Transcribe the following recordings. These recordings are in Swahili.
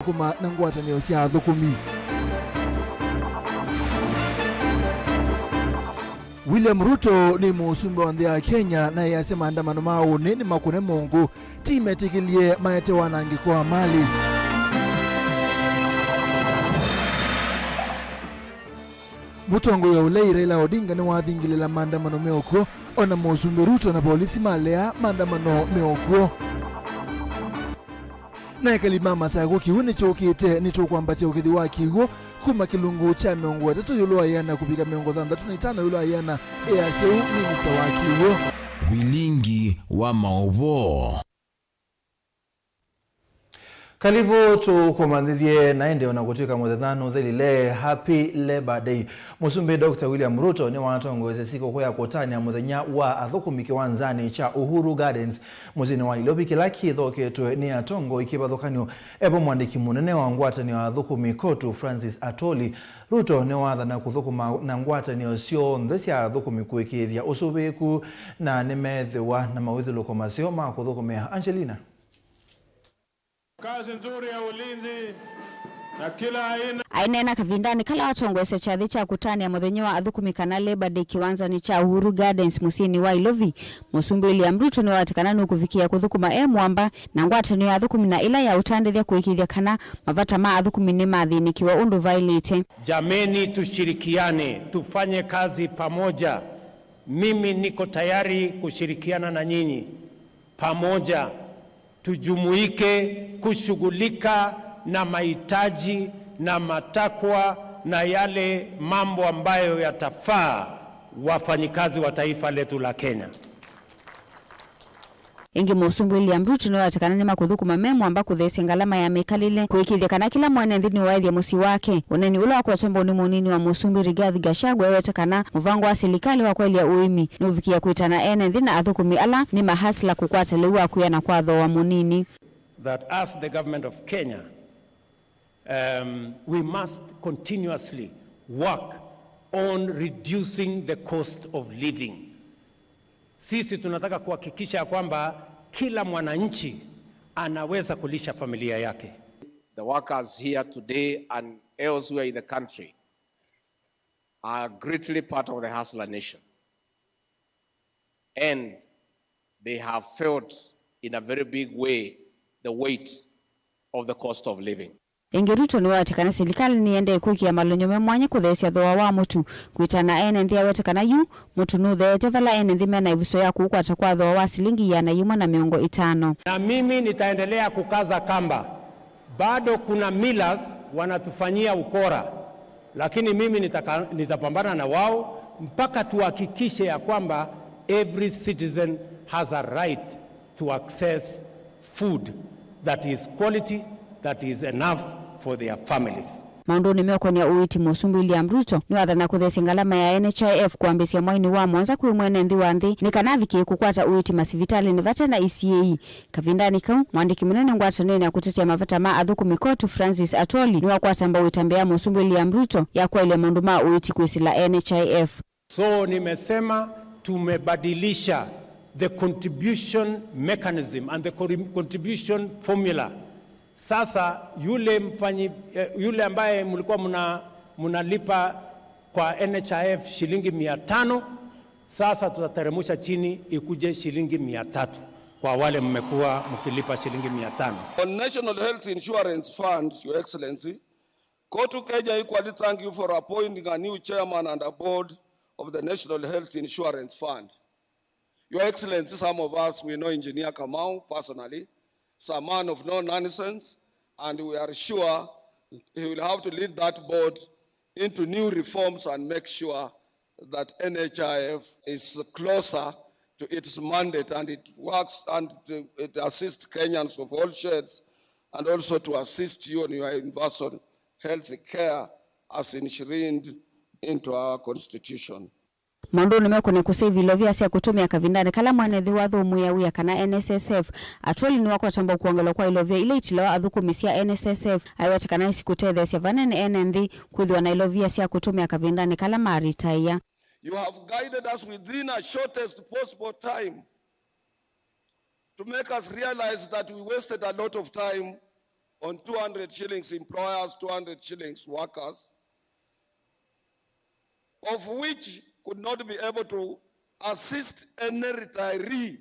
kuma na ngwatanĩro cia athũkũmi. William Ruto ni musumba wa nthi ya Kenya na yasema maandamano mao ni makune Mungu timetikilie maete wanangiko wa mali. Mutongo ya ulei Raila Odinga ni wathingilila maandamano meokuo ona musumba Ruto na polisi malea maandamano meokuo. Na ekalima masago kiune chokite ni tukwambatia ukithi wa kigo kuma kilungu cha miongo tatu yulo ayana kupiga miongo 35 yulo ayana EACU minista wa kigo. Vilingi Wa Mauvoo. Kalivo tukomandithie naende onakutika muthethano thelile Happy Labor Day. Musumbi Dr. William Ruto ni wanatongoze siku kwa ya kotania muthenya wa athukumi kiwanzani cha Uhuru Gardens muzini wa Nairobi kila kithokeetwe ni atongo ikibathukanio ebo mwandiki munene wa ngwatanio wa athukumi kotu Francis Atoli. Ruto ni wathana kuthukuma na ngwatanio cio nthe cia athukumi kuikithia usubiku na nimethiwa na mawithiluko macio ma kuthukumia. Angelina. Kazi nzuri ya ulinzi na kila aina. Ainena kavindani kala watongwese chathi cha kutania muthenya wa athukumi kana Labor Day kiwanzani cha Uhuru Gardens musini wa Nairobi. Musumbi William Ruto ni watikana nukuvikia kuthukuma mwamba na ngwatanio ya athukumi na ila ya utandithia kuikithia kana mavata ma athukumi ni mathinikiwa undu violate. Jameni, tushirikiane, tufanye kazi pamoja. Mimi niko tayari kushirikiana na nyinyi pamoja. Tujumuike kushughulika na mahitaji na matakwa na yale mambo ambayo yatafaa wafanyikazi wa taifa letu la Kenya. Ingi musumbi William Ruto ni watakana ni makuthukuma mwamba kuthesi ngalama ya mekalile kuikithia kana kila mwana nthini waithia musi wake. Uneni ula wakwa tombo ni munini wa musumbi Rigathi Gachagua wetakana muvango wa serikali wa kweli ya uimi ni uvikia kuitana ene nthina athukumi ala ni mahasla kukwata lewa kuya na kwatho wa munini. That as the government of Kenya, we must continuously work on reducing the cost of living. Sisi tunataka kuhakikisha kwamba kila mwananchi anaweza kulisha familia yake. The workers here today and elsewhere in the country are greatly part of the hustler nation. And they have felt in a very big way the weight of the cost of living. Ingi Ruto ni watikana serikali niende kuikia malonyo mwanya kuthesia thoa wa mutu kuitana ene nthia wetakana yu mutu nuthete vala ene nthi mena ivuso ya kukwata kwa thoa wa silingi ya na 150. Na mimi nitaendelea kukaza kamba. Bado kuna millers wanatufanyia ukora, lakini mimi nitapambana na wao mpaka tuhakikishe ya kwamba every citizen has a right to access food that is quality, that is enough for their families. Maundu ni meokonia uiti musumbi William Ruto ni wathana kuthesi ngalama ya NHIF kuambisia mwaini wa mwanza kwi mwene nthi wa nthi ni kanaviki kukwata uiti masivitali ni vata na ECA. Kavindani kau mwandiki munene ngwatanio ya kutetea mavata ma athukumi kotu Francis Atoli ni wakwata mba uitambia musumbi William Ruto ya kwa ile maundu ma uiti kuisila NHIF. So nimesema tumebadilisha the contribution mechanism and the contribution formula. Sasa yule ambaye mlikuwa mnalipa kwa NHIF shilingi 500, sasa tutateremusha chini ikuje shilingi 300 kwa wale mmekuwa mkilipa shilingi 500. On National Health Insurance Fund, Your Excellency, Kotu Kenya equally thank you for appointing a new chairman and a board of the National Health Insurance Fund. Your Excellency, some of us, we know Engineer Kamau personally. He's a man of no nonsense, and we are sure he will have to lead that board into new reforms and make sure that NHIF is closer to its mandate and it works and it assists Kenyans of all shades and also to assist you in your universal health care as enshrined into our constitution. Maundu ni mekone kusevi lovia sia kutumia kavindani kala mwanethi wa thumu ya uya kana NSSF. Atoli ni wako tamba kuangelo kwa ilovia ile itilawa athukumi sia NSSF. Aiwatakana isi kutethesia vanene NND kuithiwa na ilovia sia kutumia kavindani kala maritaya. You have guided us within a shortest possible time to make us realize that we wasted a lot of time on 200 shillings employers, 200 shillings workers, of which could not be able to assist any retiree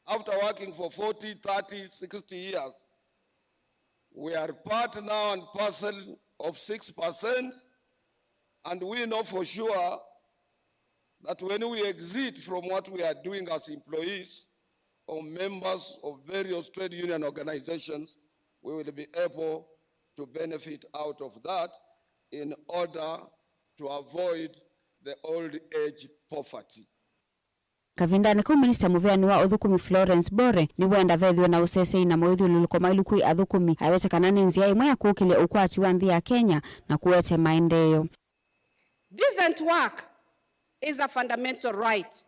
after working for 40, 30, 60 years. We are part now and parcel of 6%, and we know for sure that when we exit from what we are doing as employees or members of various trade union organizations, we will be able to benefit out of that in order to avoid the old age poverty. Kavindani ku Minister Muveani wa Uthukumi Florence Bore ni wenda vethio na usese na moithuluko mailukui athukumi awetekana ni nzia imwe ya kukile ukwati wa nthi ya Kenya na kuwete maendeleo. Decent work is a fundamental right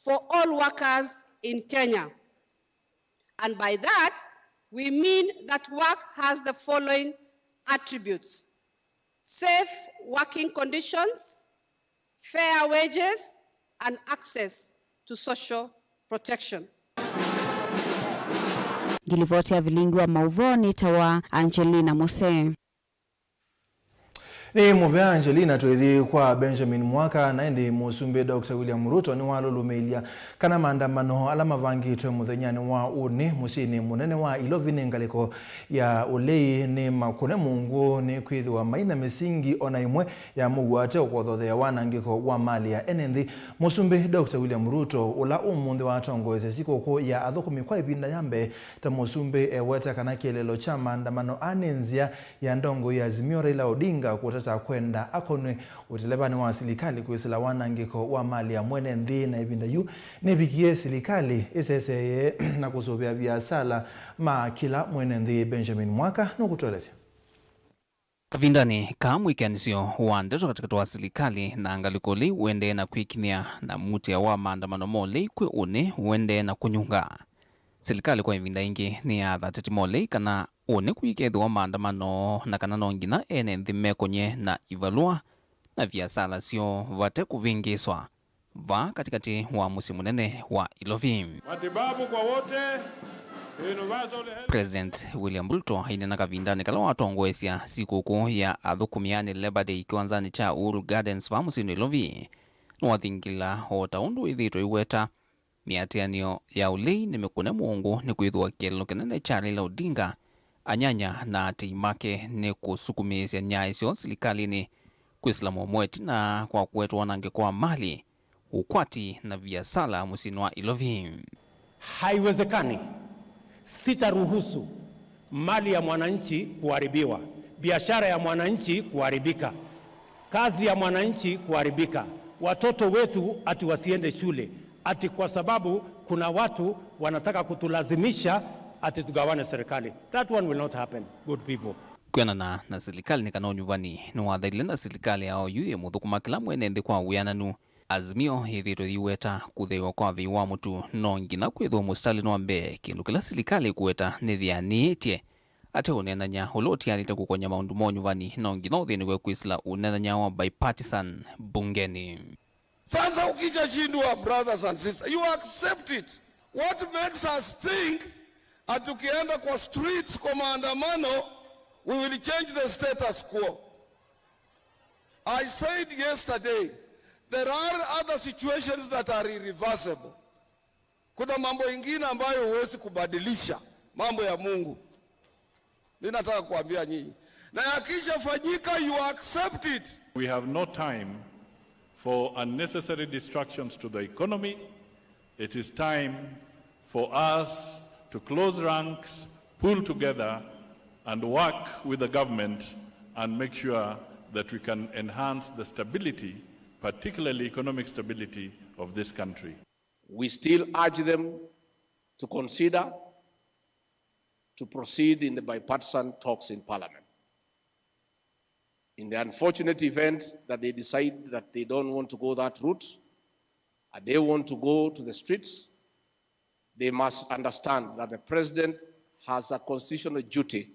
for all workers in Kenya. And by that, we mean that work has the following attributes: safe working conditions, fair wages, and access to social protection. Gilivoti ya Vilingi Wa Mauvoo ni tawa Angelina Mose. Ni muvea Angelina tuithi kwa Benjamin Mwaka na ndi musumbe Dr. William Ruto ni walulumilia kana maandamano ala mavangitwe muthenyani wa uni musini munene wa ilovini ngaliko ya ulei ni makune mungu ni kwithiwa maina misingi ona imwe ya mugwate ukothothe ya wanangiko wa mali ya enenthi. Musumbe Dr. William Ruto ula umunthe wa tongoeze sikoko ya athukumi kwa ibinda yambe ta musumbe weta kana kielelo cha maandamano anenzia ya ndongo ya Azimio Raila Odinga kutata kwenda akonwe utelebani wa serikali kuisila wanangiko wa mali ya mwene nthi na ibinda yu nebikie serikali iseseye na kusobea biasala ma kila mwene nthi. Benjamin Mwaka nukutuelezea. Kavindani ka mwikianisio wandeto katika wa serikali na angalikoli uende na kuikinia na mutia wa maandamano mole kwe une uende na kunyunga. Serikali kwa ivinda ingi ni ya thateti mole kana une kuikethi wa maandamano na kana nongina ene nthi mekonye na ivalua na biasala sio vate kuvingiswa va katikati wa musi munene wa ilovi. Matibabu kwa wote. President William Ruto hainena kavindani kala watongoesya sikukuu ya athukumiani Labor Day kiwanzani cha Uhuru Gardens va musini ilovi nuwathingila hota undu ithitwe iweta miatianio ya ulei ni mikune muungu ni kwithwa kielelo kinene cha Raila Odinga anyanya na ati make ni kusukumisya nyaisyo serikalini kwisila mweti na kwa kwetu wanangiko wa mali ukwati na biasala musini wa ilovi. Haiwezekani, sitaruhusu mali ya mwananchi kuharibiwa, biashara ya mwananchi kuharibika, kazi ya mwananchi kuharibika, watoto wetu ati wasiende shule ati kwa sababu kuna watu wanataka kutulazimisha ati tugawane serikali. That one will not happen, good people. Kuena na serikali nikana nyuvani ni wathaile na serikali yao yuye muthukuma kila mwene nthi kwa wiananu. Azimio ithitwe iweta kutheiwa kwa viwa mutu nongina kwithwa mustali no mbe kindu kila serikali kuweta nithianitie ate unenanya ulotianite kukonya maundu monyuvani nongina uthini kwe kwisila unenanya wa bipartisan bungeni. Sasa ukija shindwa, brothers and sisters, you accept it. What makes us think atukienda kwa streets kwa maandamano we will change the status quo? I said yesterday, there are other situations that are irreversible. Kuna mambo ingine ambayo huwezi kubadilisha, mambo ya Mungu. Ninataka kuambia nyinyi, na yakisha fanyika you accept it. We have no time for unnecessary distractions to the economy. It is time for us to close ranks, pull together and work with the government and make sure that we can enhance the stability, particularly economic stability of this country. We still urge them to consider to proceed in the bipartisan talks in Parliament. In the unfortunate event that they decide that they don't want to go that route and they want to go to the streets, they must understand that the president has a constitutional duty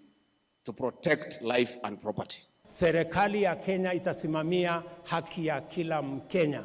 to protect life and property. Serikali ya Kenya itasimamia haki ya kila Mkenya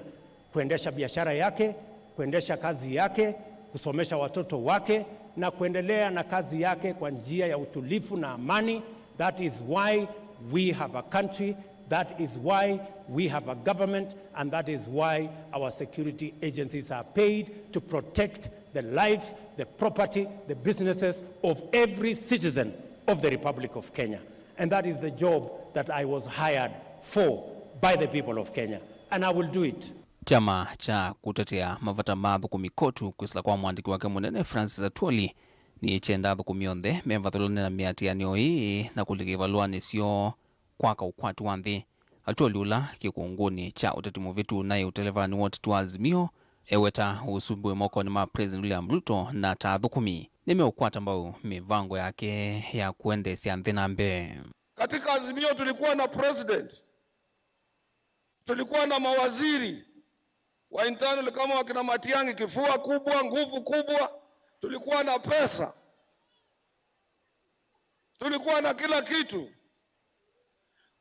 kuendesha biashara yake, kuendesha kazi yake, kusomesha watoto wake na kuendelea na kazi yake kwa njia ya utulivu na amani. That is why we have a country, that is why we have a government, and that is why our security agencies are paid to protect the lives, the property, the businesses of every citizen of the Republic of Kenya. And that is the job that I was hired for by the people of Kenya, and I will do it. Chama cha kutetea mavata mathukumi kotu kwisila kwa mwandiki wake munene Francis Atwoli ni chenda thukumi onthe mevatholone na miatianio ii na kulikivalua nisio kwaka ukwatu wa nthi. Atwoli ula kikunguni cha uteti muvitu naye utelevani wote tu Azimio eweta usumbue moko ni ma President William Ruto na ta thukumi nimeukwata mbao mivango yake ya kuendesya nthi na mbe. Katika Azimio tulikuwa na president, tulikuwa na mawaziri wa internal kama wakina Matiang'i, kifua kubwa, nguvu kubwa, tulikuwa na pesa, tulikuwa na kila kitu.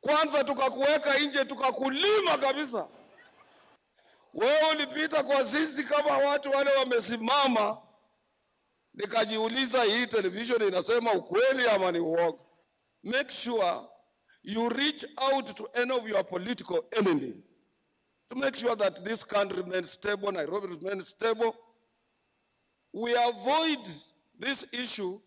Kwanza tukakuweka nje, tukakulima kabisa. Wewe ulipita kwa sisi kama watu wale wamesimama, nikajiuliza hii television inasema ukweli ama ni uongo? Make sure you reach out to any of your political enemy to make sure that this country remains stable, Nairobi remains stable. We avoid this issue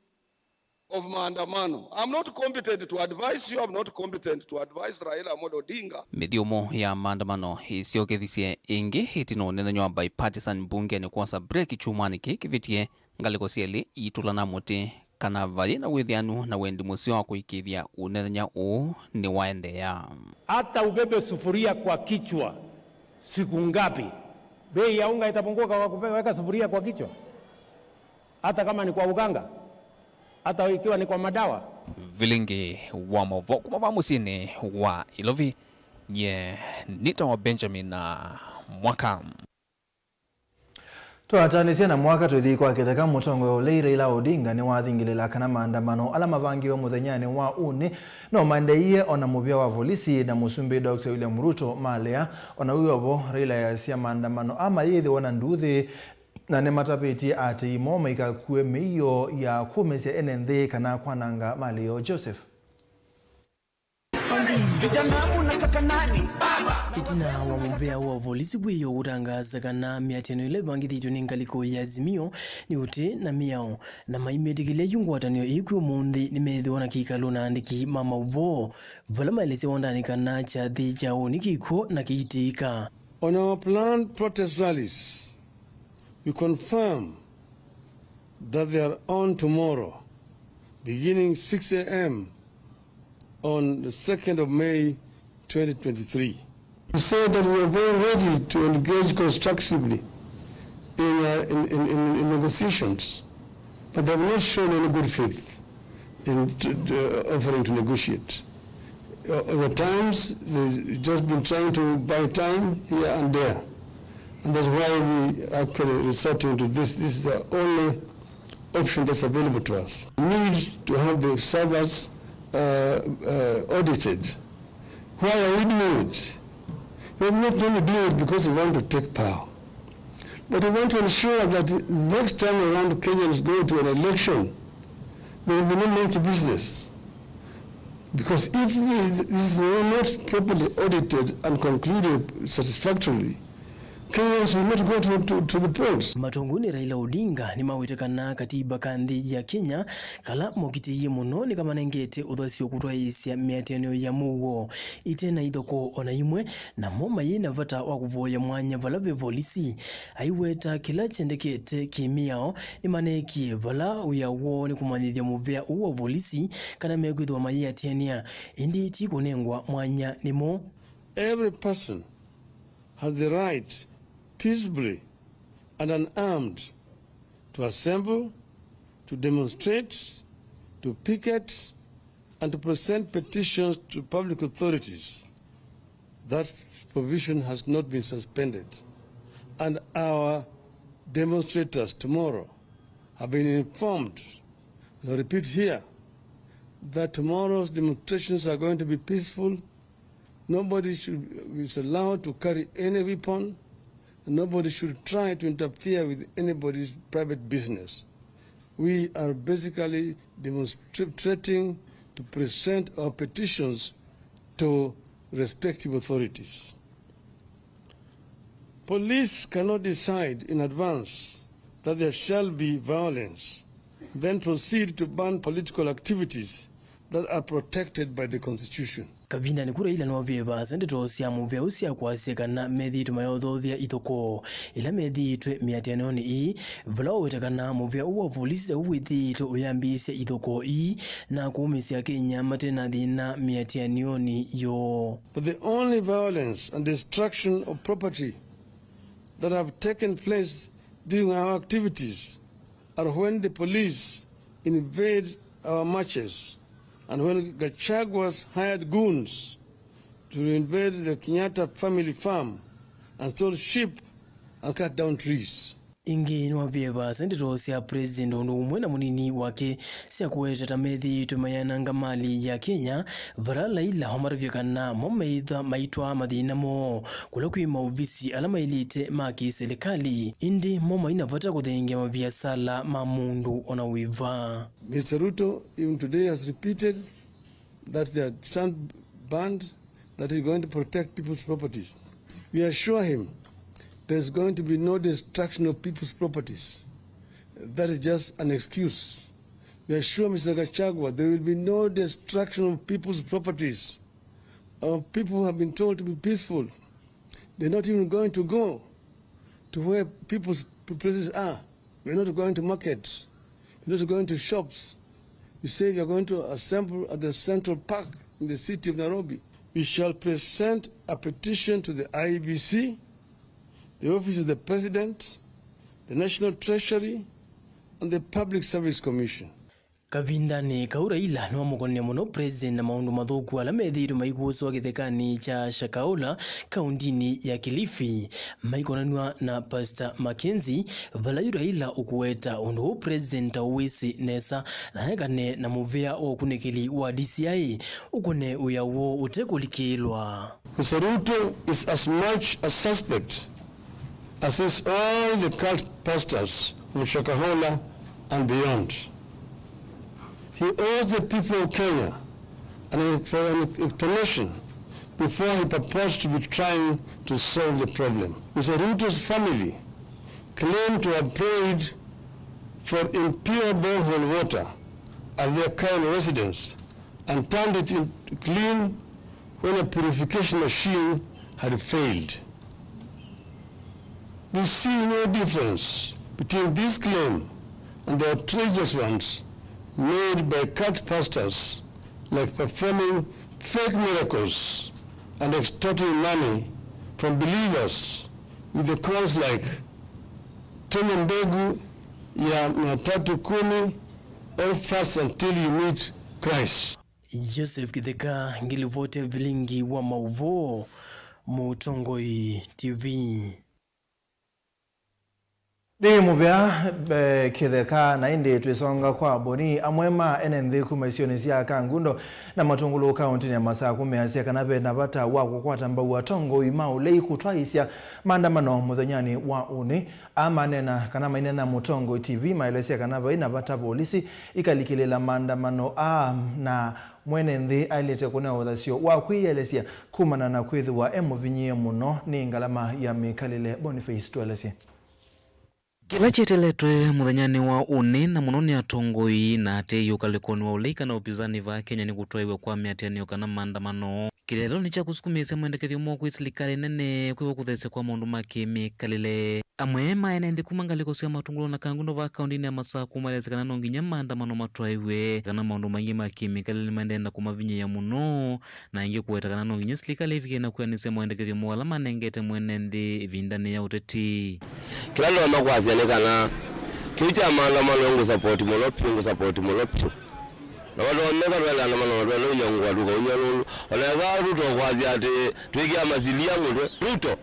of maandamano. I'm not competent to advise you. I'm not competent to advise Raila Amolo Odinga. Midiomo ya maandamano isiokethisie ingi itinonenanywa bipartisan bunge ni kwasa break chumani kivitie ngaliko sieli itulana muti kana vali na withianu na wendi musio wa kuikithia unenanya uu ni waendea. Hata ubebe sufuria kwa kichwa siku ngapi, bei ya unga itapunguka kwa kuweka sufuria kwa kichwa? Hata kama ni kwa uganga, hata ikiwa ni kwa madawa. Vilingi wa Mauvoo kumava musini wa Ilovi nye nita wa Benjamin na mwaka Twatanisia na mwaka tuthi kwa kitheka mutongo Raila Odinga ni wathingilila kana maandamano ala mavangiwe muthenyani wa uni no mandeiye ona muvia wa volisi na musumbi Dr. William Ruto malea ona uyovo Raila yasia maandamano ama yithi wana nduthi na ne matapeti ati imoma ikakue miyo ya kumesia enenthi kana kwananga malio. Joseph itina wa muvea wa volisi kwiyo utangaza kana miatiano ile vangithiitwe ni ngaliko ya Azimio ni uti na miao na maimetikile yungwatanio ikwi munthi ni methiwa na kikalo na andiki ma Mauvoo vala maelese wandani kana chathi cha uni kiko na kiitika. On our planned protest rallies, we confirm that they are on tomorrow, beginning 6 a.m. on the 2nd of May 2023. We say that we are very ready to engage constructively in negotiations, but they have not shown any good faith in offering to negotiate. At times, they've just been trying to buy time here and there. And that's why we actually resorting to this. This is the only option that's available to us. We need to have the servers audited. Why are we doing it? We're not only doing it because we want to take power, but we want to ensure that next time around Kenyans go to an election, there will be no monkey business. Because if this is not properly audited and concluded satisfactorily, Kenyans will not go to the polls. Matongoni Raila Odinga ni mawitekana katiba kanthi ya Kenya kala mokitiye muno ni kama nengete uthasio kutwaisya miatiano ya mugo itena ithoko ona imwe na moma yina vata wa kuvoya mwanya vala ve volisi aiweta kila chendekete kimiao ni manekie vala uyawo ni kumanyithia muvea uwa volisi kana megwithwa maiatiania indi tikunengwa mwanya nimo. Every person has the right peacefully and unarmed to assemble, to demonstrate, to picket, and to present petitions to public authorities. That provision has not been suspended. And our demonstrators tomorrow have been informed, and I repeat here, that tomorrow's demonstrations are going to be peaceful. Nobody should be allowed to carry any weapon. Nobody should try to interfere with anybody's private business. we are basically demonstrating to present our petitions to respective authorities. Police cannot decide in advance that there shall be violence, then proceed to ban political activities that are protected by the Constitution. Kavinda ni kura ila nwavyeva sendito siya muvya usia kwa sekana methi tumayothothia itoko ila methi itwe miatianoni ii vula wetakana muvya uwa vulisi uwithi ito uyambisya itoko ii na kuumisya Kenya matena thina miatianioni yo. But the only violence and destruction of property that have taken place during our activities are when the police invade our marches and when Gachagua's hired goons to invade the Kenyatta family farm and stole sheep and cut down trees. Ingi nwavyeva sendito siya president umwe na munini wake siya kuweta methi tumayananga mali ya Kenya varala ila homaravyakana momeitha maitwa mathina mo kula kuima uvisi alama ilite maki serikali indi moma inavata kuthengia mabiasala mamundu onawiva. Mr. Ruto even today has repeated that they are stand banned, that he is going to protect people's properties. We assure him there's going to be no destruction of people's properties. That is just an excuse. We assure Mr. Gachagua there will be no destruction of people's properties. Our people have been told to be peaceful. They're not even going to go to where people's places are. We're not going to markets. We're not going to shops. We say we are going to assemble at the Central Park in the city of Nairobi. We shall present a petition to the IEBC, the Office of the President, the National Treasury, and the Public Service Commission. Kavinda ni kaura ila ni wamukonia muno president na maundu mathuku ala methiru maikuuswa githekani cha Shakahola kaundini ya Kilifi maikonanwa na Pastor Mackenzie vala yura ila ukuweta undu president uwisi nesa na hekane na muvea o kunekili wa DCI ukone uyawo utekulikilwa. Mr. Ruto is as much a suspect as is all the cult pastors from Shakahola and beyond. He owes the people of Kenya an explanation before he purports to be trying to solve the problem. Mr. Ruto's family claimed to have prayed for impure borehole water at their current residence and turned it into clean when a purification machine had failed. We see no difference between this claim and the outrageous ones made by cult pastors like performing fake miracles and extorting money from believers with the calls like tuma mbegu ya 310 or fast until you meet Christ. Joseph Kitheka ngilivote Vilingi Wa Mauvoo Mutongoi TV. Ni muvya Kitheka na indi tuisonga kwa boni amwema enenthi kumaisioni siya kangundo na matungulu kaunti ya masaa kumeasia kanabe na bata wako kwa tambau atongo imau lei kutwaisya maandamano muthonyani wa uni ama nena kanama inena Mutongo TV maelesia kanaba ina bata polisi ikalikilela maandamano na mwenenthi ailete kuna uthasio wa kwiyelesia kumana na kwithu wa emuvinyie muno ni ngalama ya mikalile Boniface tuelesia. Kila cheteletwe muthanyani wa uni na muno ni atongoi na ate yukalikoni wa uleika na upizani va Kenya ni kutwaiwe kwa miatianio kana maandamano. Kilelo ni cha kusukumisa mwendekethio mwa serikali nene kwiwa kuthese kwa maundu makimikalile. Amwema enenthi kumangaliko cia matungulo na kangundo va kaundini ya masaa kumalezekana no nginya maandamano matwaiwe kana maundu maingi makimikalile maendenda kumavinyia muno na ingi kuwetakana no nginya serikali ifike na kuanisia mwendekethio mwala manengete mwenenthi vindani ya uteti. Kilalo makwasianikana kicha maandamano ngu support molopi na watu wameka tuwele andamano watu wale unyangwa duka unyalulu wanaweza Ruto kwazi ati tuikia masilia mutwe Ruto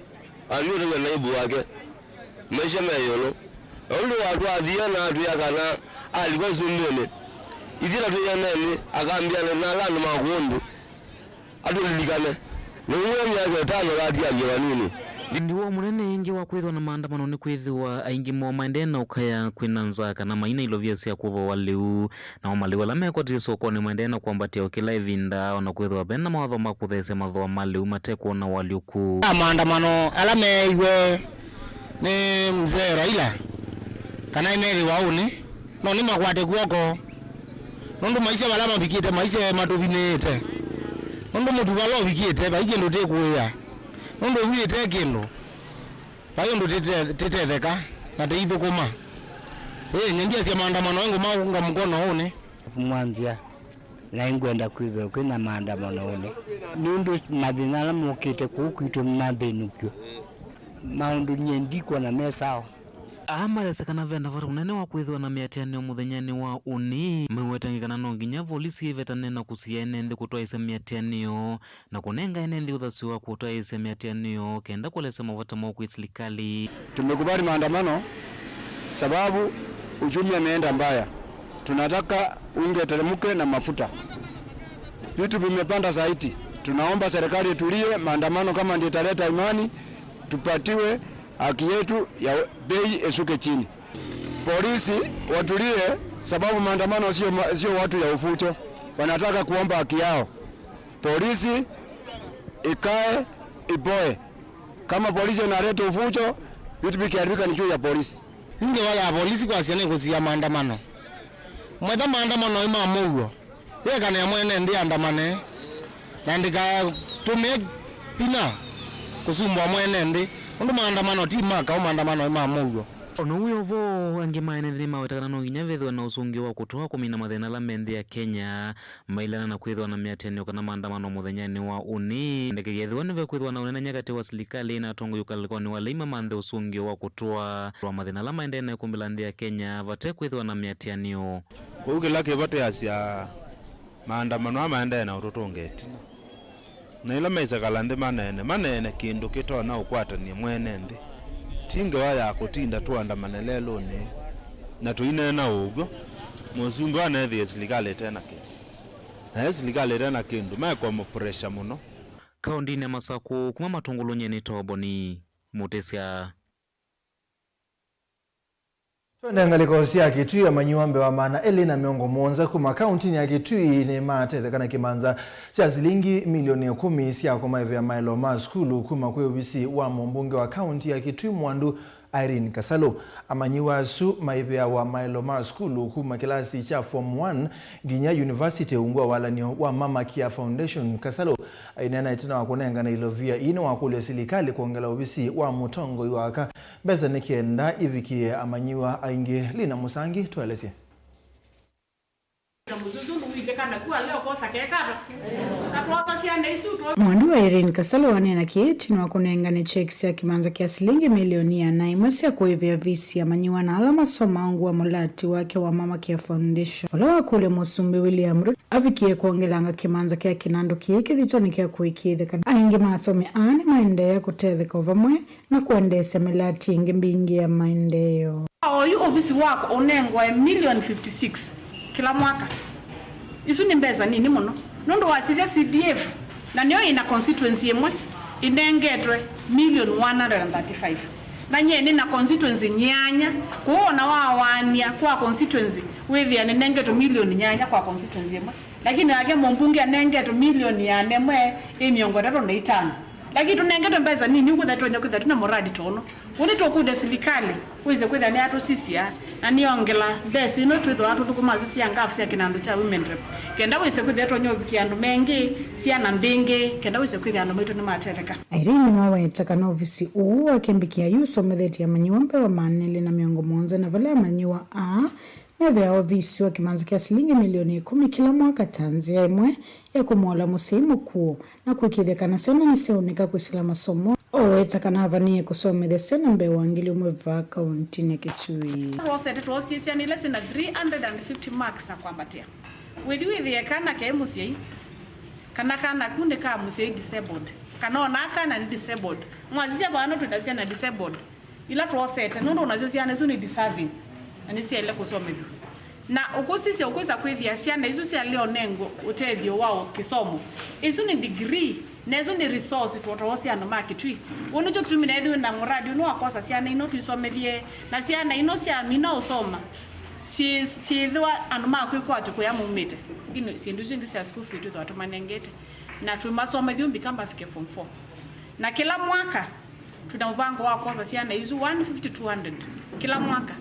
anyu tuwe naibu wake maisha meyolo ulu watu wadhia na atu yakana alikuwa sumbione itira tuya nani akaambiane na landu makundu atu lilikane na uwe miaka 5 kati ya jiwa nini Ndiwo munene ingi wa kwithwa na maandamano ni kwithwa aingi mo maendena ukaya kwinanza kana maina ilovia cia kuvo waliu na maliu ala mekoti sokoni maendena kwambatia ukila ivinda ona kwithwa bena mawatho makuthese mathoa maliu matekwo na waliuku maandamano ala meiwe ni mzee Raila kana imethi wauni no ni magwate guoko nundu maisha bala mabikite maisha matuvinete nundu mutu bala bikite baike ndo tekuya nundu wite kindu bayo ndo tetetheka na teithukuma nyendia cia maandamano yangu maunga mkono une mwanzia na ingwenda kwitho kwina maandamano une nundu mathina la mukite kukwitwo mathinukio maundu nyendikwa na mesao amaresekana venda vata unene wa kwithwa na miatianio muthenyani wa uni miwetangikana no nginya volisi ivetanena kusiene nthi kutwaisa miatianio na kunenga ene nthi uthasi wa kutwaisa miatianio kenda kulesa mavata mwa serikali. Tumekubali maandamano sababu uchumi umeenda mbaya, tunataka unge teremke na mafuta, vitu vimepanda zaidi. Tunaomba serikali itulie, maandamano kama ndio italeta imani, tupatiwe haki yetu ya bei esuke chini. Polisi watulie sababu maandamano sio watu ya ufucho, wanataka kuomba haki yao. Polisi ikae ipoe. Kama polisi inaleta ufucho, vitu vikiharibika ni juu ya polisi. Nge wala polisi kwa siane kusia maandamano. Mweta maandamano ima MUEMA. Yeka na mwene ndi andamane. Na ndika tume pina kusumbwa mwene ndi. Ndu maandamano ti maka maandamano ima MUEMA. Ono huyo vo angi maene nthima wetakana no nginya vethwa na usungi wa kutoa kumina mathina la menthi ya Kenya mailana na kwithwa na miatianio kana maandamano muthenyani wa uni ndekegethwa ni kwithwa na unene nyakati wa serikali na tongo yukalikoni walaima manthe usungi wa kutoa mathina la maendena kumbila nthi ya Kenya vate kwithwa na miatianio kugila kivate asia maandamano amaendena na utotongeti na ila maisakala nthi manene kindu kitona ukwatania mwene nthi tinga waya kutinda tuandamane lelo ni na tuinena ugo muzumbu anethi serikali tena kindu na serikali tena kindu meko mo pressure muno kaundi ne Masako kuma matungulunye ni toboni mutesia Tuendangaliko sia Kitui amanyiwambe wa maana Elena miongo monza kuma kaunti ya Kitui ni matethekana kimanza cha shilingi milioni 10 sia kuma ivya mailo ma skulu kuma kwe ubisi wa mbunge wa kaunti ya Kitui Mwandu Irene Kasalo amanyiwa su maivya wa mailo ma skulu kuma kilasi cha form 1 Ginya University ungwa walanio wa Mama Kia Foundation. Kasalo inena itina wakunenga na ilovia ino wakule silikali kuongela ubisi wa mutongo yuwaka beza nikienda ivikie amanyiwa ainge Lina Musangi tueleze. Mwandu wa Irene Kasalo wanena kieti na wakunenga ni checks ya kimanza kia shilingi milioni ya na imwesi ya kuivya visi amanyiwa na alama soma ungu wa mulati wake wa Mama Kia Foundation. Wala wakule Musumbi William Ruto avikie kuongelanga kimanza kia kinando kieke dhitoni kia kuikitheka aingi masomi ani maendea kutetheka uvamwe na kuendesha milati ingi mbingi ya maendeo. Oyu obisi wako onengwa milioni 56 kila mwaka. Isu ni mbeza nini muno? Nondo wasisia CDF na niyo ina constituency yemwe inengetwe milioni 135. Na nyene na constituency nyanya kuona wawania kwa constituency wevi anengetwe milioni nyanya kwa constituency yemwe. Lakini wake mbunge anengetwe milioni ya nemwe emiongo 35. Lakini tunengetwe mbeza nini huko thatonyo tuna moradi tono. Uni tokude serikali uize kwenda ni ato sisi ya na niongela besi no twitho atu tukumazo sia ngafu sia kinando cha women rep kenda wise kwithe tonyo bikiando mengi sia na mbingi kenda wise kwithe ando mito ni matereka. Irene mawetaka na ofisi uu akimbikia yuso metheti ya manyiwambe wa manele na miongo monza na vale ya manyiwa meve ofisi wa kimanza kia shilingi milioni 10 kila mwaka tanzia imwe ya kumola musimu kuu na kuikitheka na sena niseonika kusila masomo owetaka na havanie kusomele sena mbe wangili umweva kaunti na Kitui. Tuosisi ya nilesi na 350 marks na kuambatia. Withi ya kana ke musiyei. Kana kunde ka musiyei disabled. Kana onaka na disabled. Mwazizia bano tudasia na disabled. Ila tuosete nondo unaziosia na suni deserving. Anisi ile kusomedhu. na ukusisi ukuza kwithia ciana isu cia leo nengo utethio wao kisomo isu ni degree na isu ni resource tuotawo ciana makitwi uno jo kitumira ethu na muradi uno wakosa ciana ino tuisomethie na ciana ino cia mina usoma si thwa anu makwikwa tukuya mumite ino sindu zingi cia school fee tu manengete na tumasomethio mbikamba fike form 4 na kila mwaka tuna mpango wa kosa ciana isu 150-200 kila mwaka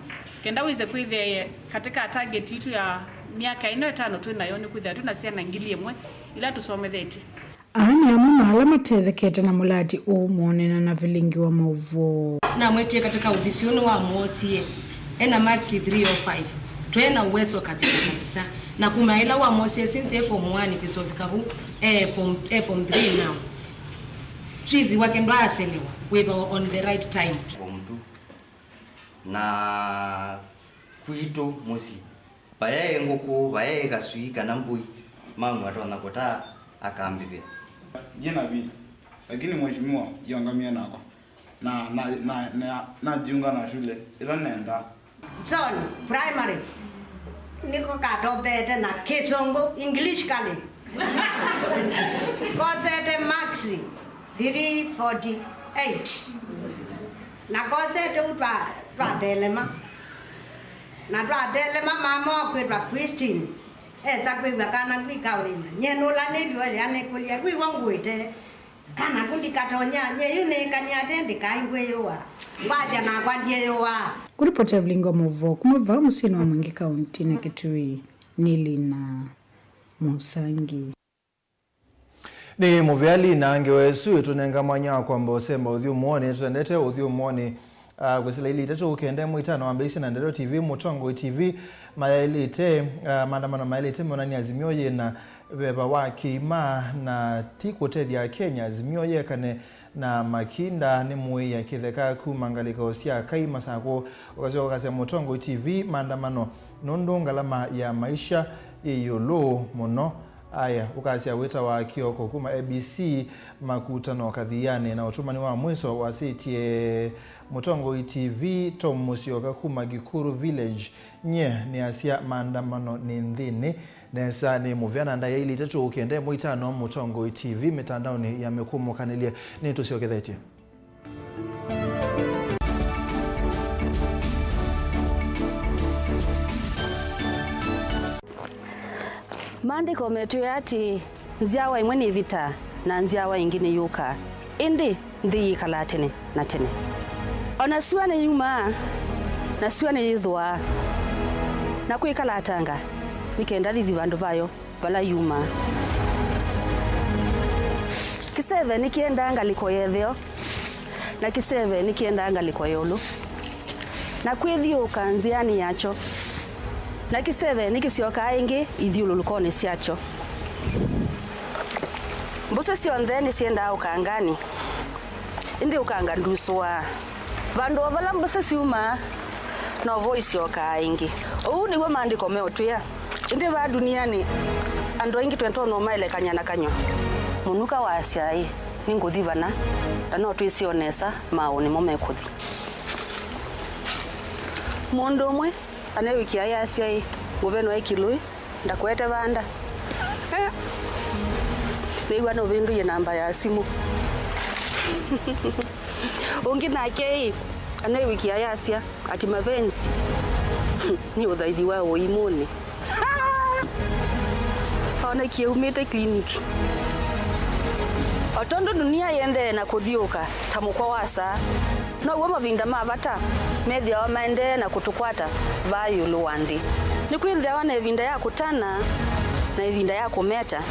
kenda wize kwithia katika target itu ya miaka 5 tunayo ni kwithia tuna ciana ngili imwe ila tusomethete ani amwe mahala matethekete na mulati umuonena na Vilingi wa Mauvoo na mwetie katika uvisioni wa mosie ena max 3 or 5 twena uwezo kabisa na kumaila wa mosie since form 1 kisofika bu form 3 now trizi wake ndo aselewa we on the right time mtu na kuito mosi baye ngoko baye gasui kana mbui mangu atona kota akambibe jina visa lakini mheshimiwa yangamia nako na jiunga na shule ila nenda zone primary niko katobete na Kisongo English kale kosete maxi 348 na kosete utwa delema na twa delema mama kwetwa Christine esa kwetwa kana kwikaulina nyenula ndio yani kulia kwi wangu ite kana kundi katonya nyeyune kanyate ndikaingweyowa baja na kwandieyowa kuripotia Vilingi wa Mauvoo kumava musino wa Mwingi County na Kitui Nili na Musangi ni muvyali na angewesu tunenga mwanya kwamba osemba uthiu muone tutendete uthiu muone gusila ili tetu ukende mwitano ambisi na Ndero TV Mutongo TV mayailite maandamano mayailite monani azimioye na beba wa kima na tikotethia Kenya azimioye kane na makinda ni mwe ya kitheka kumangalika osia kai masako ukazio kasia Mutongo TV maandamano nondo ngalama ya maisha yeyolo muno aya ukasia wita wa kioko kuma ABC makutano kadhiane na utumani wa mwiso wa sitie Mutongo TV Tom Musioka kuma Gikuru Village nye ni asia maandamano ni ndini nesa ni muvyana nda ya ili tetu ukende mwitano Mutongo TV mitandao ni ya mekumu kanilie ni tusioketheti Maandiko metu yati nziawa imwe ni vita na nziawa ingine yuka indi ndi kalatene na tene ona suane yuma na suane yithwa na kwikalatanga nikenda thithi vandu vayo vala yuma kiseve nikienda ngaliko yetheo na kiseve nikienda ngaliko yolo na kwithiuka nziani yacho na kiseve nikisioka ingi ithiululukone siacho mbuse sionthe nisienda ukangani indi ukanga nduswa vandu vala mbuse siuma no voice yoka ingi niguo maandiko meotwia indi va duniani andu ingi twento no maelekanya na kanyo munuka wa asiai ninguthi vana no twisionesa maoni mo mekuthi mundu umwe anewikia ya asiai muveno wa ikilui ndakwete vanda niwa no vindu ye namba ya simu ungi nake anewikia ya asia ati mavensi ni uthaithi wa uimuni ona kiumite kliniki otondo dunia yende na kuthiuka tamukwa wasa no goma vinda mavata methia wa maende na kutukwata vayu luwandi ni kwithia wana vinda ya kutana na vinda ya kumeta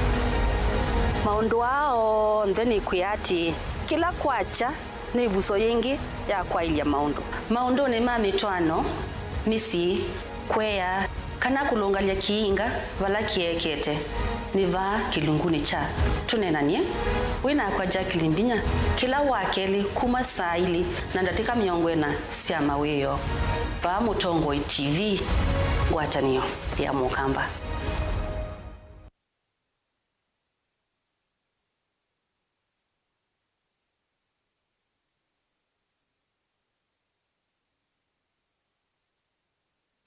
maundu ao ndeni kuyati kila kwacha ni vuso yingi ya kwailia maundu ni mamitwano misi kwea kana kulungalia kiinga vala kiekete ni va kilunguni cha tunenanie wina kwa Jacqueline Binya kila wakeli kuma saili na ndatika miongwena sia maweyo va Mutongo TV ngwatanio ya Mukamba.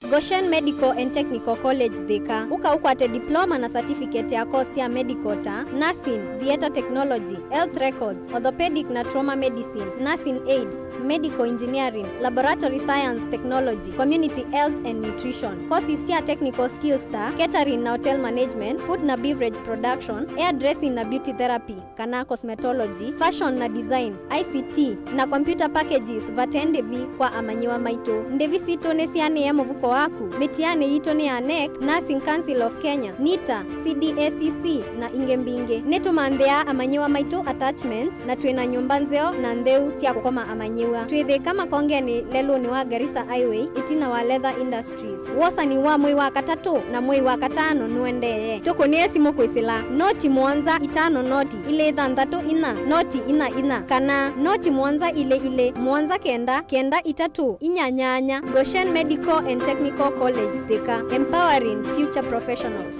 Goshen Medical and Technical College Thika uka ukwate diploma na certificate ya course ya medical ta nursing, theater technology, health records, orthopedic na trauma medicine, nursing aid, medical engineering, laboratory science technology, community health and nutrition. Courses ya technical skills ta catering na hotel management, food na beverage production, hairdressing na beauty therapy, kana cosmetology, fashion na design, ICT na computer packages vatende vi kwa amanyiwa maito. Ndevi sito nesiane ya mvuko waku. Metiane yito ni ya NEC, Nursing Council of Kenya, NITA, CDACC na ingembinge. Neto mandea amanyiwa maito attachments na tuena nyumbanzeo na ndeu siya kukoma amanyiwa. Tuweze kama konge ni lelo ni wa Garissa Highway, itina wa Leather Industries. Wosa ni wa mwei wa katatu na mwei wa katano nuendeye. Toko ni esimo kuisila. Noti mwanza itano noti. Ile ithandatu ina. Noti ina. Kana noti mwanza ile. Mwanza kenda itatu. Inyanyanya. Goshen Medical and Technical College Thika, empowering future professionals.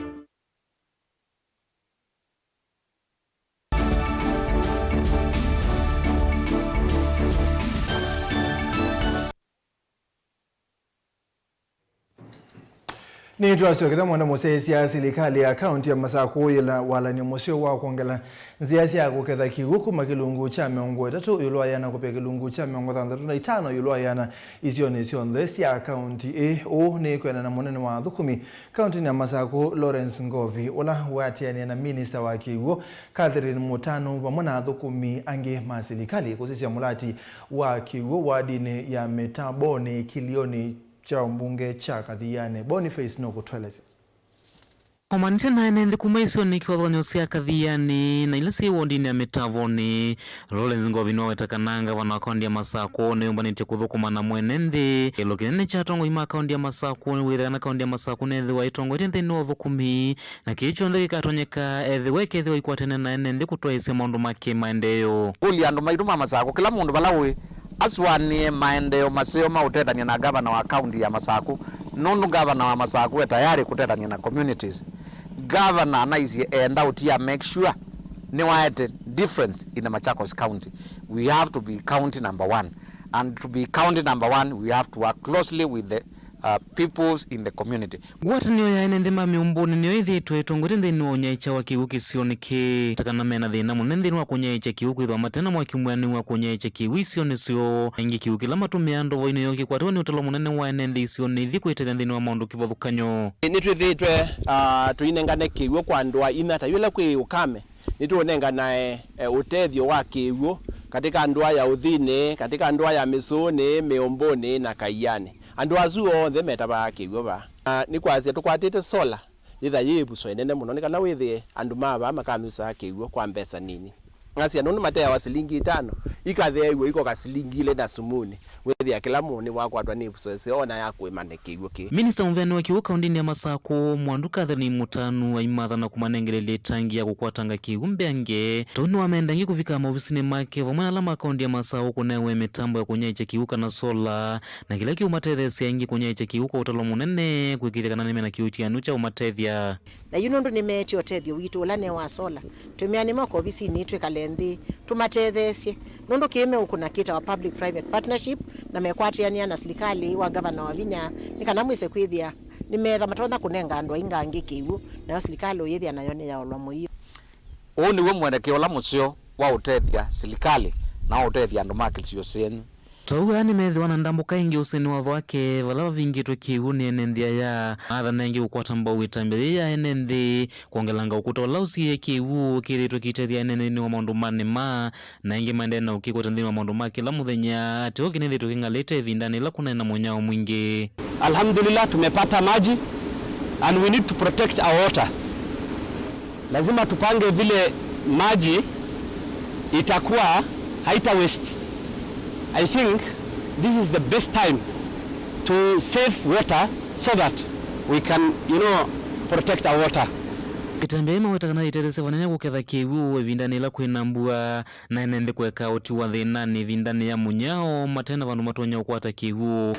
Ni tuwasiokeza mwanda musesi ya serikali ya kaunti ya Masako ila wala ni musio wa kuongela nziasi ya kuketha kiguku makilungu cha miongo itatu yulua yana kupia kilungu cha miongo thandatu na itano yulua yana isione sionlesi ya kaunti o ni kwena na munene wa thukumi kaunti ya Masako Lawrence Ngovi ula watiania na minista wa kiguo Catherine Mutano pamona thukumi ange maserikali kusisia mulati wa kiguo wa dini ya metaboni kilioni cha mbunge cha Kathiane Boniface no kutweleza. Omanite na nende kumaisio ni kiwadhonyo siya Kathiane na ilasi wondini ya metavoni Lawrence Ngovi no wetakananga wanakondi ya Masako na yumbanite kuthukuma na mwenende ilo kinene cha tongo ima kaundi ya Masako wira kaundi ya Masako nende wa itongo itende no thukumi na kicho ndegi katonyeka weke wa ikuatene na nende kutua isi maundu make maendeyo uli andu maituma Masako kila mundu balawe aswanie maendeleo masio mautethania na gavana wa kaunti ya Masako nundu gavana wa Masako tayari kutethania na communities gavana anaisi enda utia make sure ni waete difference in the Machakos County. We have to be county number 1 and to be county number 1 we have to work closely with the peoples in the community. Gwata niyo ya nende mami umboni niyo ithi tuetongote nthini wa unyaicha wa kiuki sioneke takana mena thina munenthini wa kunyaicha kiuki ithwa matena mwa kimwani wa kunyaicha kiwi sionesio ingi kiuki lama tumia ndovo ino yoki kwatiwa ni utalo munene wa nende isione ithi kuitethia nthini wa maundu kivothukanyo ni twithitwe tuinengane kiwo kwa ndwa inata yule kwi ukame ni tuonengana utethio wa kiwo katika ndwa ya uthini katika ndwa ya misuni miomboni na Kaiani andu azuo the metaba kiwo ba ni kwazi tukwatite sola itha yibuso enene muno ni kana withi andu maba makamisa kiwo kwa mbesa nini ngasi anu matea wa silingi 5 ikathe iwo iko ka silingi ile na sumuni withi ya kila muni wakwatwa ni buso se ona yakwe mane kiwo ki Minister mveni wa kiwo kaundini ya Masako mwandu Catherine Mutano aimatha na kumanengelele tangi ya kukwatanga kiumbe ange tonu wamendangi kufika maofisini make vamwana lama kaundi ya Masako kunewe mitambo ya kunyaicha kiuka na sola na kila kiumatethesi yangi kunyaicha kiuka utalo munene kuikithikana nime na kiuchi anucha umatethia na yunundu nimechi otethio witu ulane wa sola tumiani mako ofisi ni twekalenthi tumatethesye nundu kiime ukuna kita wa public private partnership na mekwatiania na serikali wa governor wa Vinya nikana mwise kwithia nimetha matonda kunenga andu ainga ngikiwu na serikali uyithia nayo ni ya olwamo hiyo oni we mwelekeo la musio wa utethia serikali na utethia andu makilio senu Tauga ni methi na ndambuka ingi useni wa wake vala vingitwe kiwu ni enendia ya atha nengi ukwata mbao itambiri ya enendi kuongelanga ukuta wala usiye kiwu kiritwe kitethia eneni wa maundu manema na ingi maende na ukikuta ndini wa maundu maki la muthenya ati oki nithi tukingalete vindani la kunena mwenyao mwingi. Alhamdulillah tumepata maji and we need to protect our water. Lazima tupange vile maji itakuwa haita waste. I think this is the best time to save water so that we can, protect our water. Kitambema wetakana itethese wanene kuketha kiwu vindani la kuinambua na enende kweka uti wa thinani vindani ya munyao matena vandu matonya ukwata kiwu.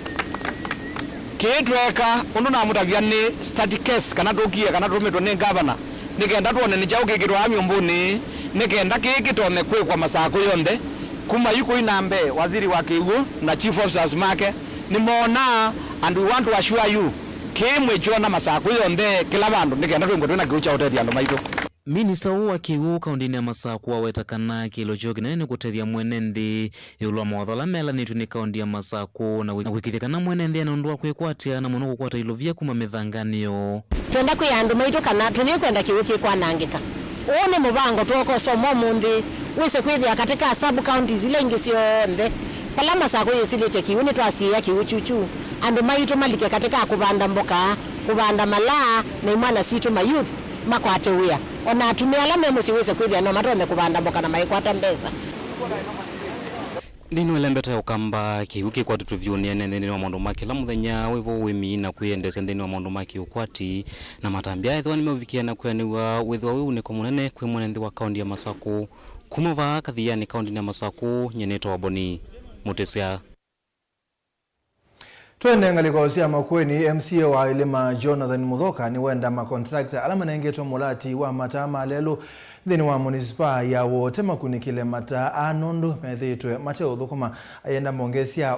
Kitweka undu na mutagia ni static case kana tukia kana tumitwa ni governor nikenda tuone ni chau kikirwa amyombuni nikenda kikitome kwa Masako yonthe kuma yuko inambe waziri wa kiwu na chief officers make ni mona and we want to assure you kimwe chona masaku yonthe kila bandu nikenda twingo twina kiu cha utethia andu maitu. Minista wa kiu kaundini ya Masaku awetakana kilo cho kinene kutethia mwene nthi yulwa mawatho ala melanitwe ni kaundi ya Masaku na gwikithia mwene nthi anaundua kwikwatia na muno gukwata ilovia kuma mithanganio. Twenda kwi andu maitu kana tuthie kwenda kiu kikwanangika. Uo ni mubango tuokosomo munthi wise kwithia katika sub counties ile ingi cionthe pala Masaku yisilite kiu ni twasia kiu chuchu andu maitu malike katika kubanda mboka kubanda malaa na imwana situ mayouth makwate wia ona atumia ala memo siweze kwithia no matome kubanda mboka na maikwata mbesa. Nino lembeta ya ukamba kiuki kwa tutuvyoni nene wa maundu maki la muthenya wivo wimi na kuiendesya nthini wa maundu maki ukwati na matambia ethwa nimeuvikia na kuyaniwa withwa wiu ni komunene kwi mwenenthi wa kaundi ya Masaku kumova kathiani kaundi ya Masaku nyeneto wa Boni Mutesya. Twende ngaliko cia Makueni. MCA wa Ilima Jonathan Muthoka ni wenda makontrakta ala manengetwo mulati wa mata malelu thini wa municipal ya wote makunikile mata anondu methitwe mate uthukuma ayenda mongesia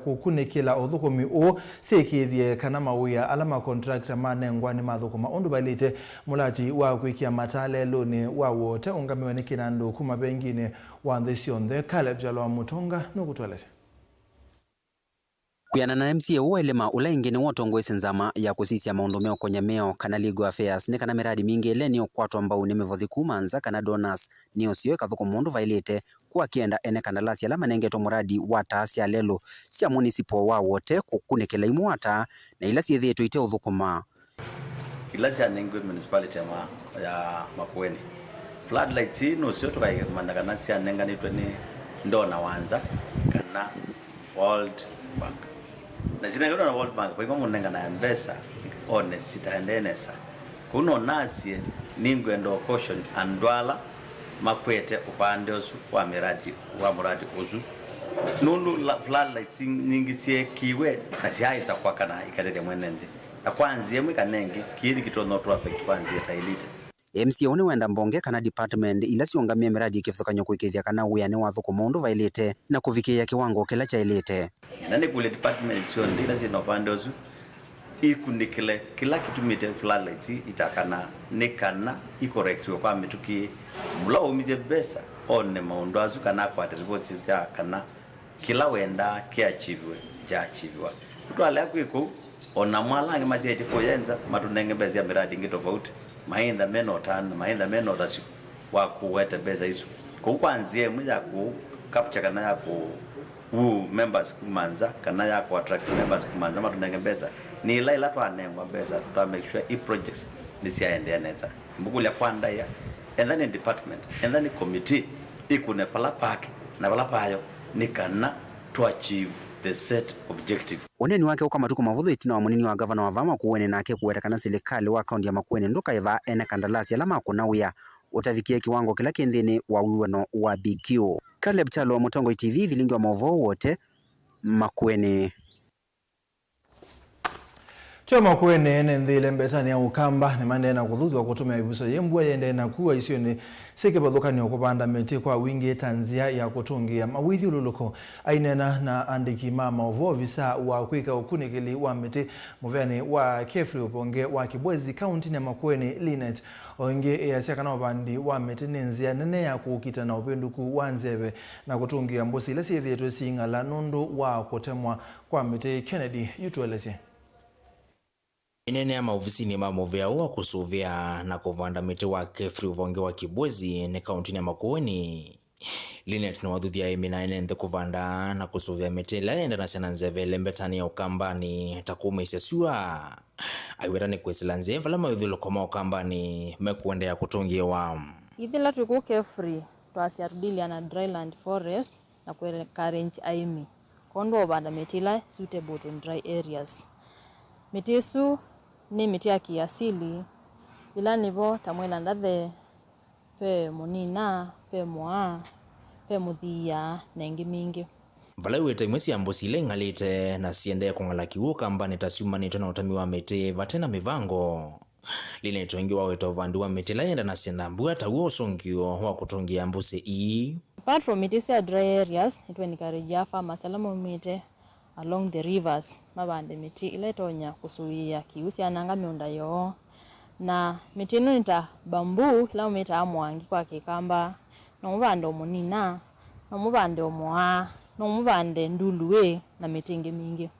kukunikila uthukumi o sekithie kana mawia ala makontrakta manengwa ni mathukuma undu balite mulati wa kwikia mata lelu ni wa wote ungamiwe ni kinandu kuma bengine wa nthesionthe Caleb Jalwa Mutonga nukutwelese. Kuyana na MCA wa Ilima ula ingine wotongwese nzama ya kusisia maundu meo konya meo kana legal affairs ni kana miradi mingi ile ni okwatwa mbau ni mevothi kumanza kana donors ni osio kathuko mundu vailite kwa kienda ene kandarasi ala manengeto muradi wa taasya lelo cia municipal wa wote kukunekela imwata na ila siethietwo ite uthukuma ila cia nengwe municipality ya Makueni floodlights no sio tukaimanda kana cia nenganitwe ni ndona wanza kana World Bank na zinagero na World Bank kwa hivyo munenga na mbesa one sitaendenesa kuno nasie ningwendo caution andwala makwete upande osu wa muradi ozu nundu floodlights nyingi cie kiwe na siaiza kwa kana ikatete mwenende na kwanzie mwe kanenge kiri kitono to affect kwanzie tailite. MCA one wenda mbonge kana department ila siongamia miradi ikifuthukanyo kwikithia kana wiane wa thuko mundu vailite na kuvikia kiwango kila cha ilite. Nani kule department sio ndila zino pande ozu ikunikile kila kitu mite floodlights itakana nekana icorrect kwa mituki mula umize besa one maundu azu kana kwa reports ya kana kila wenda kiachieve ja achieve kutwala yako ona mwalange mazete koyenza matunenge beza ya miradi ngi tofauti mainda meno tano mainda meno dasi wa kuweta beza hizo kwa kwanzie mja ku capture kana yako members kumanza kana yako attract members kumanza matunenge beza ni ila twanengwa beza to make sure i projects ni siaende neta mbukule kwanda ya and then in department and then committee ikune pala park na pala payo ni kana to achieve the set objective. Oneni wake uka matuko mavutho itina wa munini wa governor wa vama kuwene nake kuwetakana serikali wa kaunti ya Makueni nduka eva ene kandarasi alama kunawia utavikia kiwango kila kendhini wa wiwano wa BQ. Caleb Jalwa Mutonga TV Vilingi Wa Mauvoo wote Makueni. Choma kuene nthile mbetani ya ukamba ni mande na kuthuthwa kutumia ibuso yembwa yende na kuwa isio ni sike bathukani okupanda miti kwa wingi tanzia ya kutungia mawithi ululuko ainena na andiki mama ovo visa wa kwika ukunikili wa miti muveni wa Kefri uponge wa Kibwezi County na Makueni Linet onge ya siaka na upandi wa miti nenzia nene ya kukita na upenduku wa nzebe na kutungia mbusi ilesi yetu singa la nundu wa kutemwa kwa miti. Kennedy yutueleze. Inene ya maofisini mamovea wa kusuvia na kuvanda miti wa Kefri uvonge wa Kibwezi ni kaunti ya Makueni. Linet na wadhuthia imina inende kuvanda na kusuvia miti laenda na sena nzeve lembetani ya ukambani takume isesua. Aiwera ni kwesila nzeve lama yudhilo koma ukambani mekuende ya kutungiwa. Ithila tuku Kefri tuasiarudilia na dryland forest na kwele karenji aimi. Kondo wabanda miti la suitable to dry areas. Miti isu ni miti ya kiasili ila nivo tamwela ndathe pe munina pe moa pe muthia na ingi mingi. Vala wete imwesi ya mbosi ile ngalite na siende kongala kiwo kamba nitasiuma nito na utami wa miti vatena mivango. Lile nito ingi waweto vandu wa miti laenda na sienda mbuata uo songio wa kutungia mbusi ii. Apart from miti ya dry areas, itwe nikarejia farmers alamo miti along the rivers mabande miti ile tonya kusuia kiusia nanga miunda yo na miti ino nita bambu la mita amwangi kwa kikamba no mubande omunina no mubande omwa no mubande nduluwe na miti ingi mingi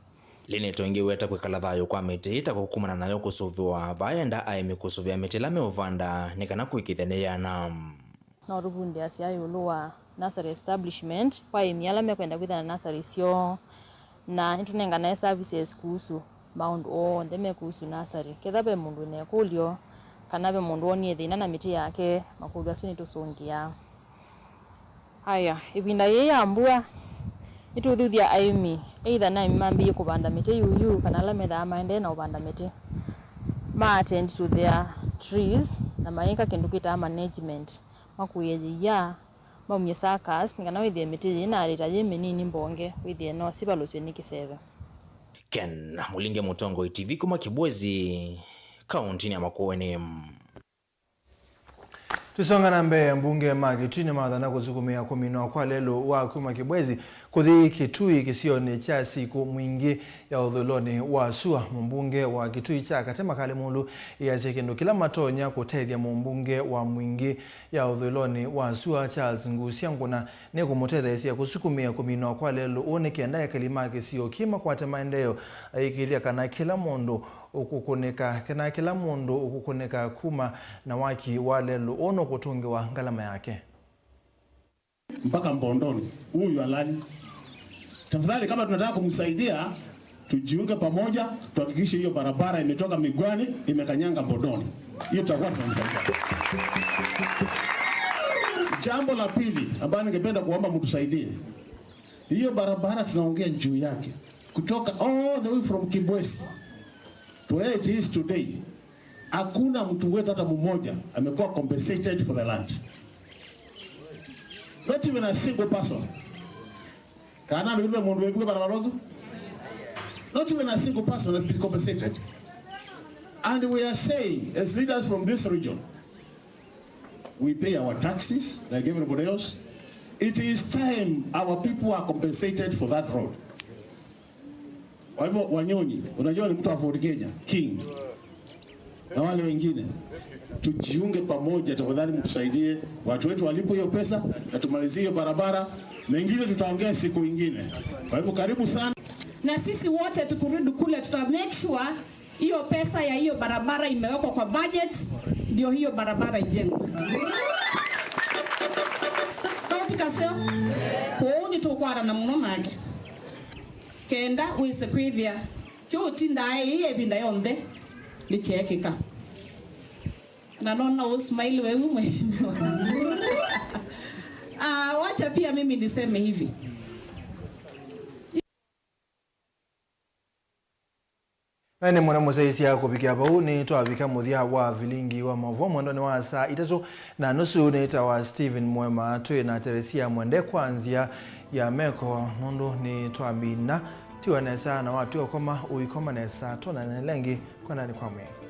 Lineto ingi weta kwikala thayo kwa miti itakukumana nayo kusuviwa vaenda aimi kusuvia miti la meuvanda nikana kuikithene yana na ruvundi asia yuluwa nursery establishment kwa imiala mekwenda kwithana nursery sio na intunenga na services kuhusu bound o ndeme kuhusu nursery kethabe mundu ne kulio kanabe mundu oni thina na miti yake makulwa suni tusungia haya ibinda ye ambua ituthuthia aimi either na imambi kubanda miti yuyu kana la metha maende na ubanda miti ma attend to their trees na mainka kindu kita management makuyeje ya mamye sakas ngana withie miti ina alitaje menini mbonge withie no sibalosyo nikiseve Ken Mulinge Mutongo TV kuma Kibwezi kaunti ya Makueni. Tusonga na mbele mbunge Magitini madhana kusukumia kumino kwa lelo wa kuma Kibwezi kuthi Kitui kisioni cha siku mwingi ya udhuloni wa sua. Mbunge wa Kitui cha Katema Kalimulu ya chekendo kila matonya kutethia mbunge wa mwingi ya udhuloni wa sua Charles Ngusianguna ne kumutethia kusukumia kumino kwa lelo one kienda ya kilima kisio kima kwa temaendeleo ikilia kana kila mundu ukukoneka kana kila mundu ukukoneka kuma na waki wale luono kutungi wa ngalama yake mpaka Mbondoni huyu alani. Tafadhali kama tunataka kumsaidia tujiunge pamoja tuhakikishe hiyo barabara imetoka Migwani imekanyanga Mbondoni. Hiyo tutakuwa tunamsaidia. Jambo la pili ambalo ningependa kuomba mtusaidie. Hiyo barabara tunaongea juu yake kutoka all the way from Kibwezi to where it is today. Hakuna mtu wetu hata mmoja amekuwa compensated for the land. Not even a single person. Kana ndio mundu wewe barabara. Not even a single person has been compensated. And we are saying, as leaders from this region, we pay our taxes like everybody else. It is time our people are compensated for that road. Kwa hivyo Wanyonyi, unajua ni mtu wa Fort Kenya, King. Na wale wengine tujiunge pamoja, tafadhali mtusaidie watu wetu walipo hiyo pesa na tumalizie hiyo barabara. Mengine tutaongea siku nyingine. Kwa hivyo karibu sana. Na sisi wote tukurudi kule tuta make sure hiyo pesa ya hiyo barabara imewekwa kwa budget ndio hiyo barabara ijengwe. Tukasema kuoni tukwara na mnonage. Kenda wise kwivya kyotinda iye binda yonde lichekeka. Na nona usmaili wewe mheshimiwa. Wacha pia mimi niseme hivi. Ene mwana musaisi ya kupikia hapa ni twabika muthia wa Vilingi Wa Mauvoo mwendo ni wa saa 3:30 nita wa Steven Mwema tuwe na Teresia Mwende kwanzia ya meko mundu ni twabina tiwa nesa na watu okoma uikoma nesa tona nelengi kwa nani kwa mwe.